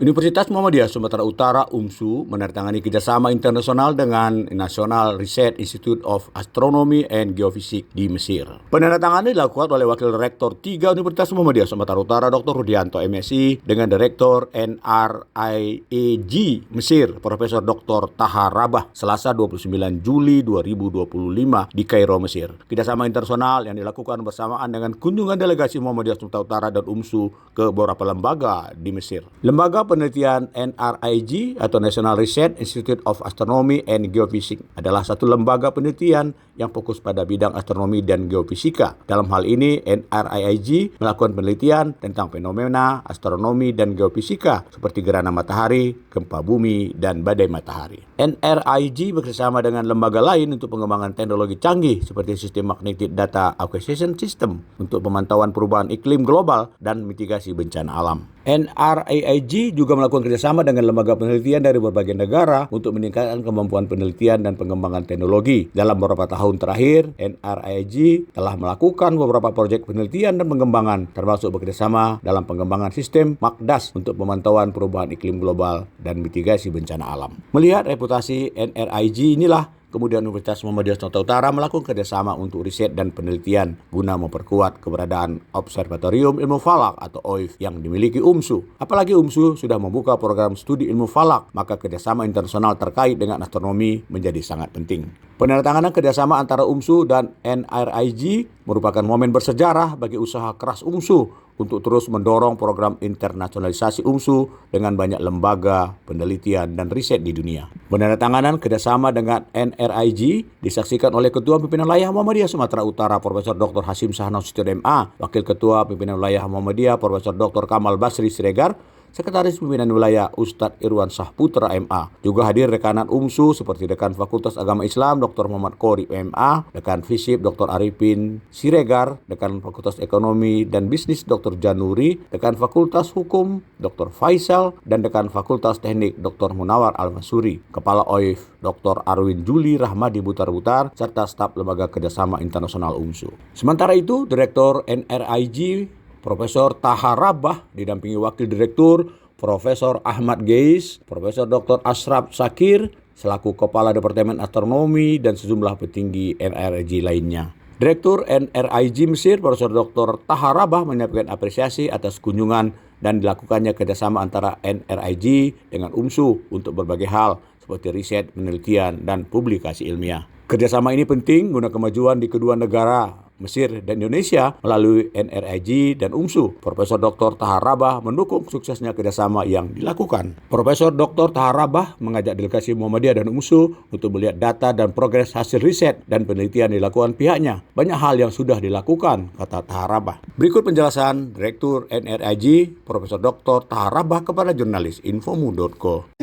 Universitas Muhammadiyah Sumatera Utara (UMSU) menandatangani kerjasama internasional dengan National Research Institute of Astronomy and Geophysics di Mesir. Penandatanganan dilakukan oleh Wakil Rektor 3 Universitas Muhammadiyah Sumatera Utara Dr. Rudianto, MSI, dengan Direktur NRIAG Mesir, Profesor Dr. Taha Rabah, Selasa 29 Juli 2025 di Kairo, Mesir. Kerjasama internasional yang dilakukan bersamaan dengan kunjungan delegasi Muhammadiyah Sumatera Utara dan UMSU ke beberapa lembaga di Mesir. Lembaga penelitian NRIG atau National Research Institute of Astronomy and Geophysics adalah satu lembaga penelitian yang fokus pada bidang astronomi dan geofisika. Dalam hal ini, NRIG melakukan penelitian tentang fenomena astronomi dan geofisika seperti gerhana matahari, gempa bumi, dan badai matahari. NRIG bekerjasama dengan lembaga lain untuk pengembangan teknologi canggih seperti sistem magnetic data acquisition system untuk pemantauan perubahan iklim global dan mitigasi bencana alam. NRIG juga melakukan kerjasama dengan lembaga penelitian dari berbagai negara untuk meningkatkan kemampuan penelitian dan pengembangan teknologi. Dalam beberapa tahun terakhir, NRIG telah melakukan beberapa proyek penelitian dan pengembangan, termasuk bekerjasama dalam pengembangan sistem MACDAS untuk pemantauan perubahan iklim global dan mitigasi bencana alam. Melihat reputasi NRIG inilah, kemudian Universitas Muhammadiyah Sumatera Utara melakukan kerjasama untuk riset dan penelitian guna memperkuat keberadaan Observatorium Ilmu Falak atau OIF yang dimiliki UMSU. Apalagi UMSU sudah membuka program studi ilmu falak, maka kerjasama internasional terkait dengan astronomi menjadi sangat penting. Penandatanganan kerjasama antara UMSU dan NRIG merupakan momen bersejarah bagi usaha keras UMSU untuk terus mendorong program internasionalisasi UMSU dengan banyak lembaga, penelitian, dan riset di dunia. Penandatanganan kerjasama dengan NRIG disaksikan oleh Ketua Pimpinan Wilayah Muhammadiyah Sumatera Utara Profesor Dr. Hasyim Sahnasution MA, Wakil Ketua Pimpinan Wilayah Muhammadiyah Profesor Dr. Kamal Basri Siregar, Sekretaris Pimpinan Wilayah Ustadz Irwan Sahputra MA. Juga hadir rekanan UMSU seperti Dekan Fakultas Agama Islam Dr. Muhammad Qori MA, Dekan FISIP Dr. Arifin Siregar, Dekan Fakultas Ekonomi dan Bisnis Dr. Januri, Dekan Fakultas Hukum Dr. Faisal, dan Dekan Fakultas Teknik Dr. Munawar Al-Masuri, Kepala OIF Dr. Arwin Juli Rahmadi Butar-Butar, serta staf Lembaga Kerjasama Internasional UMSU. Sementara itu, Direktur NRIG Profesor Taha Rabah didampingi Wakil Direktur Profesor Ahmad Geis, Profesor Dr. Ashraf Sakir selaku Kepala Departemen Astronomi dan sejumlah petinggi NRIG lainnya. Direktur NRIG Mesir Profesor Dr. Taha Rabah menyampaikan apresiasi atas kunjungan dan dilakukannya kerjasama antara NRIG dengan UMSU untuk berbagai hal seperti riset, penelitian, dan publikasi ilmiah. Kerjasama ini penting guna kemajuan di kedua negara Mesir dan Indonesia melalui NRIG dan UMSU. Profesor Dr. Taha Rabah mendukung suksesnya kerjasama yang dilakukan. Profesor Dr. Taha Rabah mengajak delegasi Muhammadiyah dan UMSU untuk melihat data dan progres hasil riset dan penelitian dilakukan pihaknya. Banyak hal yang sudah dilakukan, kata Taha Rabah. Berikut penjelasan Direktur NRIG Profesor Dr. Taha Rabah kepada jurnalis Infomu.co.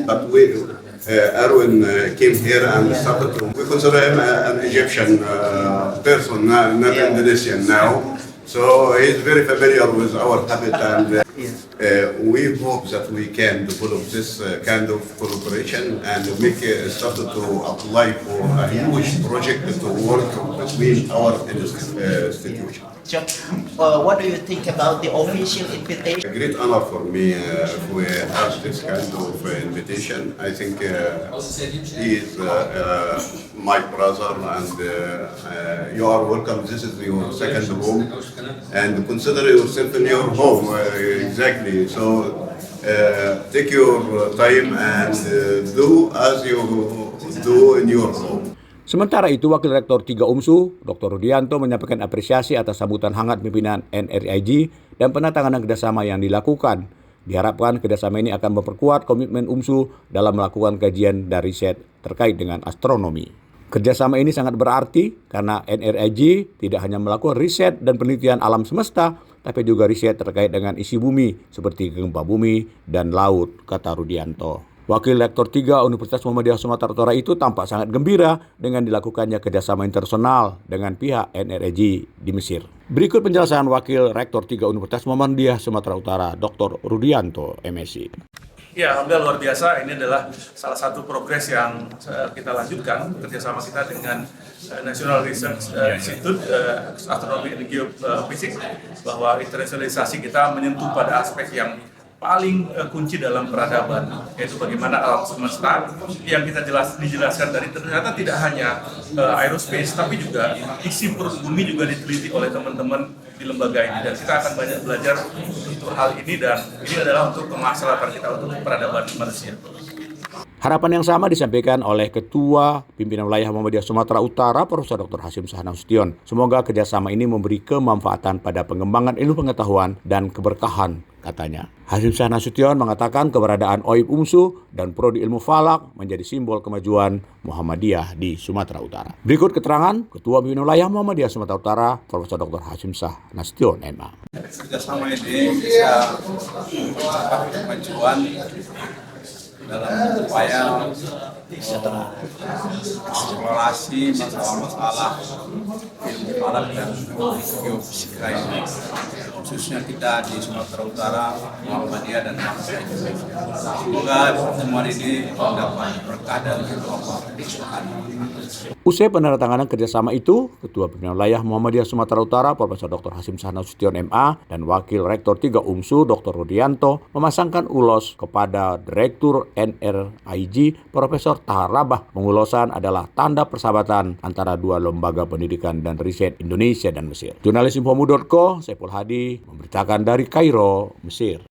Erwin came here and started to. We consider him an Egyptian person, not Indonesian now. So he's very familiar with our habit, and we hope that we can develop this kind of collaboration and make start to apply for a huge project to work between our institutions. So, what do you think about the official invitation? A great honor for me if we have this kind of invitation. I think he is my brother, and you are welcome. This is your second home, and consider yourself in your home. Exactly. So take your time and do as you do in your home. Sementara itu, Wakil Rektor 3 UMSU, Dr. Rudianto, menyampaikan apresiasi atas sambutan hangat pimpinan NRIG dan penandatanganan kerjasama yang dilakukan. Diharapkan kerjasama ini akan memperkuat komitmen UMSU dalam melakukan kajian dan riset terkait dengan astronomi. Kerjasama ini sangat berarti karena NRIG tidak hanya melakukan riset dan penelitian alam semesta, tapi juga riset terkait dengan isi bumi seperti gempa bumi dan laut, kata Rudianto. Wakil Rektor 3 Universitas Muhammadiyah Sumatera Utara itu tampak sangat gembira dengan dilakukannya kerjasama internasional dengan pihak NRIG di Mesir. Berikut penjelasan Wakil Rektor 3 Universitas Muhammadiyah Sumatera Utara, Dr. Rudianto, MSI. Ya, alhamdulillah luar biasa. Ini adalah salah satu progres yang kita lanjutkan kerjasama kita dengan National Research Institute Astronomy and Geophysics, bahwa internasionalisasi kita menyentuh pada aspek yang paling kunci dalam peradaban, yaitu bagaimana alam semesta yang kita dijelaskan dari ternyata tidak hanya aerospace, tapi juga isi perut bumi juga diteliti oleh teman-teman di lembaga ini, dan kita akan banyak belajar untuk hal ini, dan ini adalah untuk kemaslahatan kita untuk peradaban manusia. Harapan yang sama disampaikan oleh Ketua Pimpinan Wilayah Muhammadiyah Sumatera Utara, Profesor Dr. Hasyim Shah Nasution. Semoga kerjasama ini memberi kemanfaatan pada pengembangan ilmu pengetahuan dan keberkahan, katanya. Hasyim Shah Nasution mengatakan keberadaan OIP UMSU dan Prodi Ilmu Falak menjadi simbol kemajuan Muhammadiyah di Sumatera Utara. Berikut keterangan Ketua Pimpinan Wilayah Muhammadiyah Sumatera Utara, Profesor Dr. Hasyim Shah Nasution, MA. Kerjasama ini bisa mencapai kemajuan dalam upaya eksplorasi masalah-masalah ilmu falak dan geofisika ini, khususnya kita di Sumatera Utara, Muhammadiyah dan bangsa Indonesia. Semoga pertemuan ini mendapat berkah dari Allah Subhanahu wa Ta'ala. Usai penandatanganan kerjasama itu, Ketua Pimpinan Wilayah Muhammadiyah Sumatera Utara, Profesor Dr. Hasyim Shah Nasution, MA, dan Wakil Rektor 3 UMSU, Dr. Rudianto, memasangkan ulos kepada Direktur NRIG, Profesor Taharabah. Pengulosan adalah tanda persahabatan antara dua lembaga pendidikan dan riset Indonesia dan Mesir. Jurnalis Infomu.co, Saiful Hadi, memberitakan dari Kairo, Mesir.